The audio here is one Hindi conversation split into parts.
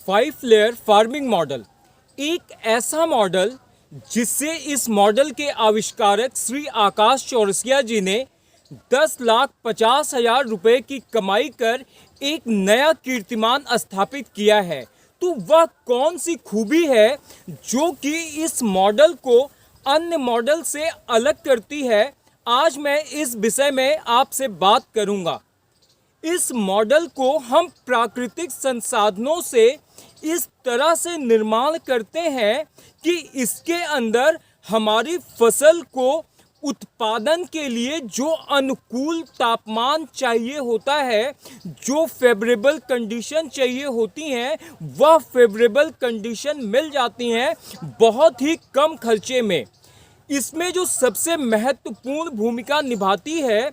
5 लेयर फार्मिंग मॉडल एक ऐसा मॉडल जिससे इस मॉडल के आविष्कारक श्री आकाश चौरसिया जी ने 10,50,000 रुपए की कमाई कर एक नया कीर्तिमान स्थापित किया है। तो वह कौन सी खूबी है जो कि इस मॉडल को अन्य मॉडल से अलग करती है, आज मैं इस विषय में आपसे बात करूंगा। इस मॉडल को हम प्राकृतिक संसाधनों से इस तरह से निर्माण करते हैं कि इसके अंदर हमारी फसल को उत्पादन के लिए जो अनुकूल तापमान चाहिए होता है, जो फेवरेबल कंडीशन चाहिए होती हैं, वह फेवरेबल कंडीशन मिल जाती हैं बहुत ही कम खर्चे में। इसमें जो सबसे महत्वपूर्ण भूमिका निभाती है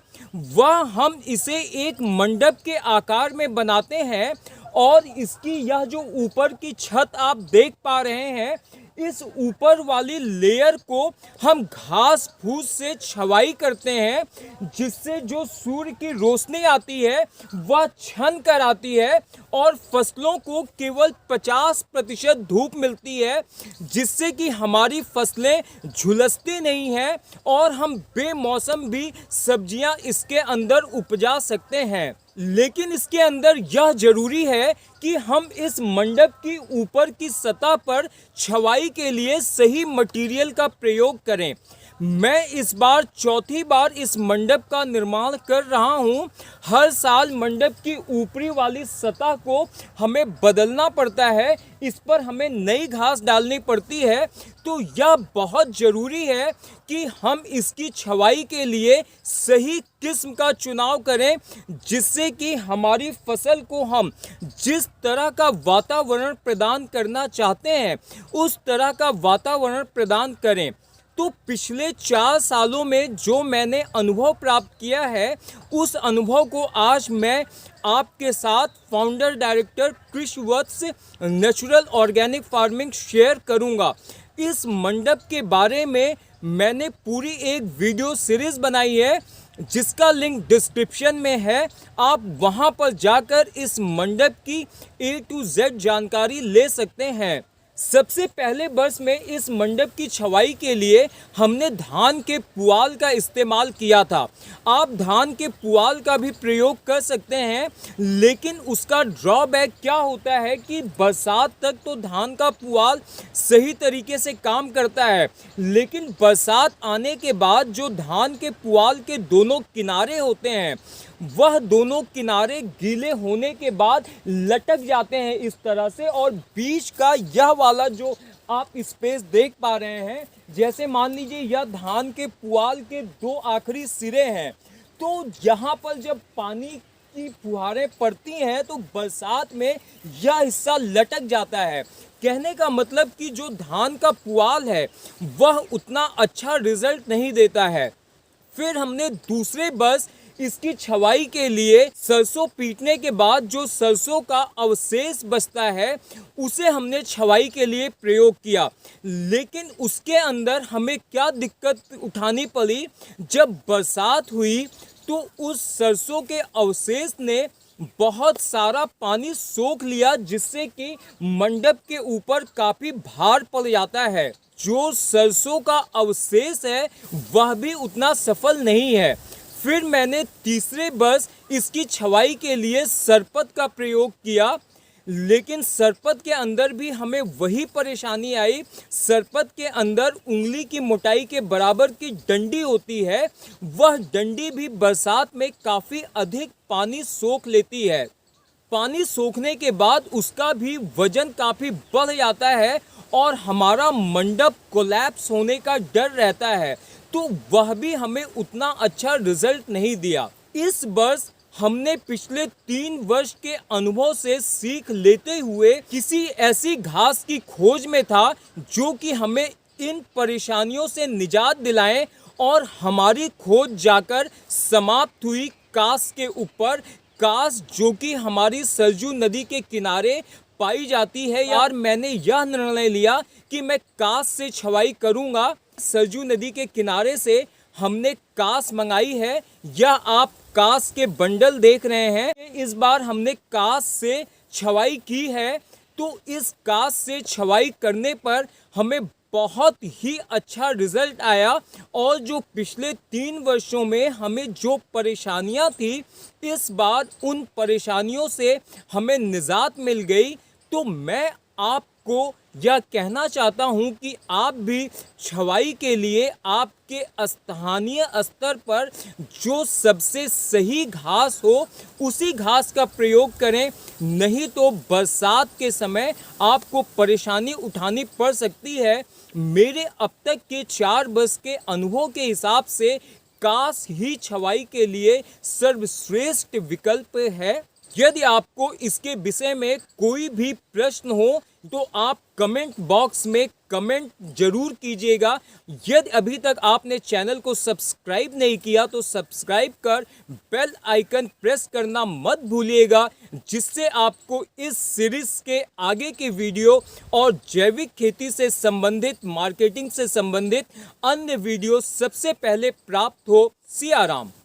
वह हम इसे एक मंडप के आकार में बनाते हैं और इसकी यह जो ऊपर की छत आप देख पा रहे हैं, इस ऊपर वाली लेयर को हम घास फूस से छवाई करते हैं, जिससे जो सूर्य की रोशनी आती है वह छन कर आती है और फसलों को केवल 50% धूप मिलती है, जिससे कि हमारी फसलें झुलसती नहीं हैं और हम बेमौसम भी सब्जियां इसके अंदर उपजा सकते हैं। लेकिन इसके अंदर यह जरूरी है कि हम इस मंडप की ऊपर की सतह पर छवाई के लिए सही मटेरियल का प्रयोग करें। मैं इस बार चौथी बार इस मंडप का निर्माण कर रहा हूं। हर साल मंडप की ऊपरी वाली सतह को हमें बदलना पड़ता है, इस पर हमें नई घास डालनी पड़ती है। तो यह बहुत ज़रूरी है कि हम इसकी छवाई के लिए सही किस्म का चुनाव करें, जिससे कि हमारी फसल को हम जिस तरह का वातावरण प्रदान करना चाहते हैं उस तरह का वातावरण प्रदान करें। तो पिछले 4 सालों में जो मैंने अनुभव प्राप्त किया है, उस अनुभव को आज मैं आपके साथ फाउंडर डायरेक्टर कृषि वत्स नेचुरल ऑर्गेनिक फार्मिंग शेयर करूंगा। इस मंडप के बारे में मैंने पूरी एक वीडियो सीरीज़ बनाई है, जिसका लिंक डिस्क्रिप्शन में है। आप वहां पर जाकर इस मंडप की A to Z जानकारी ले सकते हैं। सबसे पहले वर्ष में इस मंडप की छवाई के लिए हमने धान के पुआल का इस्तेमाल किया था। आप धान के पुआल का भी प्रयोग कर सकते हैं, लेकिन उसका ड्रॉबैक क्या होता है कि बरसात तक तो धान का पुआल सही तरीके से काम करता है, लेकिन बरसात आने के बाद जो धान के पुआल के दोनों किनारे होते हैं, वह दोनों किनारे गीले होने के बाद लटक जाते हैं इस तरह से। और बीच का यह वाला जो आप स्पेस देख पा रहे हैं, जैसे मान लीजिए यह धान के पुआल के 2 आखिरी सिरे हैं, तो यहाँ पर जब पानी की फुहारें पड़ती हैं तो बरसात में यह हिस्सा लटक जाता है। कहने का मतलब कि जो धान का पुआल है वह उतना अच्छा रिजल्ट नहीं देता है। फिर हमने दूसरे वर्ष इसकी छवाई के लिए सरसों पीटने के बाद जो सरसों का अवशेष बचता है उसे हमने छवाई के लिए प्रयोग किया। लेकिन उसके अंदर हमें क्या दिक्कत उठानी पड़ी, जब बरसात हुई तो उस सरसों के अवशेष ने बहुत सारा पानी सोख लिया, जिससे कि मंडप के ऊपर काफ़ी भार पड़ जाता है। जो सरसों का अवशेष है वह भी उतना सफल नहीं है। फिर मैंने तीसरे वर्ष इसकी छवाई के लिए सरपत का प्रयोग किया, लेकिन सरपत के अंदर भी हमें वही परेशानी आई। सरपत के अंदर उंगली की मोटाई के बराबर की डंडी होती है, वह डंडी भी बरसात में काफ़ी अधिक पानी सोख लेती है। पानी सोखने के बाद उसका भी वजन काफ़ी बढ़ जाता है और हमारा मंडप कोलैप्स होने का डर रहता है, तो वह भी हमें उतना अच्छा रिजल्ट नहीं दिया। इस वर्ष हमने पिछले 3 वर्ष के अनुभव से सीख लेते हुए किसी ऐसी घास की खोज में था जो कि हमें इन परेशानियों से निजात दिलाएं, और हमारी खोज जाकर समाप्त हुई कास के ऊपर। कास जो कि हमारी सरजू नदी के किनारे पाई जाती है। यार, मैंने यह निर्णय लिया कि मैं कास से छवाई करूंगा। सरजू नदी के किनारे से हमने कास मंगाई है। यह आप कास के बंडल देख रहे हैं। इस बार हमने कास से छवाई की है। तो इस कास से छवाई करने पर हमें बहुत ही अच्छा रिजल्ट आया और जो पिछले 3 वर्षों में हमें जो परेशानियां थी, इस बार उन परेशानियों से हमें निजात मिल गई। तो मैं आपको यह कहना चाहता हूं कि आप भी छवाई के लिए आपके स्थानीय स्तर पर जो सबसे सही घास हो उसी घास का प्रयोग करें, नहीं तो बरसात के समय आपको परेशानी उठानी पड़ सकती है। मेरे अब तक के 4 वर्ष के अनुभव के हिसाब से कास ही छवाई के लिए सर्वश्रेष्ठ विकल्प है। यदि आपको इसके विषय में कोई भी प्रश्न हो तो आप कमेंट बॉक्स में कमेंट जरूर कीजिएगा। यदि अभी तक आपने चैनल को सब्सक्राइब नहीं किया तो सब्सक्राइब कर बेल आइकन प्रेस करना मत भूलिएगा, जिससे आपको इस सीरीज के आगे के वीडियो और जैविक खेती से संबंधित, मार्केटिंग से संबंधित अन्य वीडियो सबसे पहले प्राप्त हो। सिया राम।